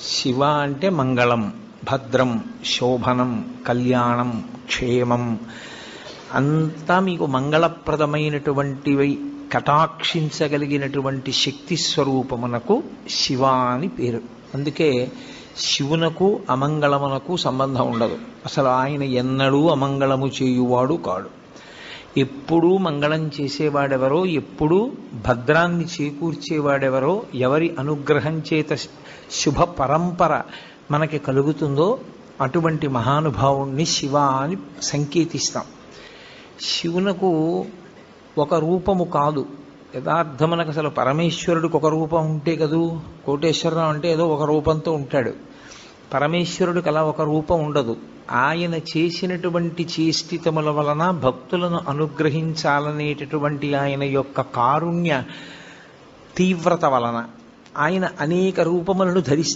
శివ అంటే మంగళం, భద్రం, శోభనం, కళ్యాణం, క్షేమం అంతా మీకు మంగళప్రదమైనటువంటివి కటాక్షించగలిగినటువంటి శక్తి స్వరూపమునకు శివ అని పేరు. అందుకే శివునకు అమంగళమునకు సంబంధం ఉండదు. అసలు ఆయన ఎన్నడూ అమంగళము చేయువాడు కాడు. ఎప్పుడూ మంగళం చేసేవాడెవరో, ఎప్పుడూ భద్రాన్ని చేకూర్చేవాడెవరో, ఎవరి అనుగ్రహం చేత శుభ పరంపర మనకి కలుగుతుందో అటువంటి మహానుభావుణ్ణి శివ అని సంకేతిస్తాం. శివునకు ఒక రూపము కాదు, యథార్థమునకు అసలు పరమేశ్వరుడికి ఒక రూపం ఉంటే కదూ. కోటేశ్వరరావు అంటే ఏదో ఒక రూపంతో ఉంటాడు. పరమేశ్వరుడికి అలా ఒక రూపం ఉండదు. ఆయన చేసినటువంటి చేష్టితముల వలన భక్తులను అనుగ్రహించాలనేటటువంటి ఆయన యొక్క కారుణ్య తీవ్రత వలన ఆయన అనేక రూపములను ధరిస్తారు.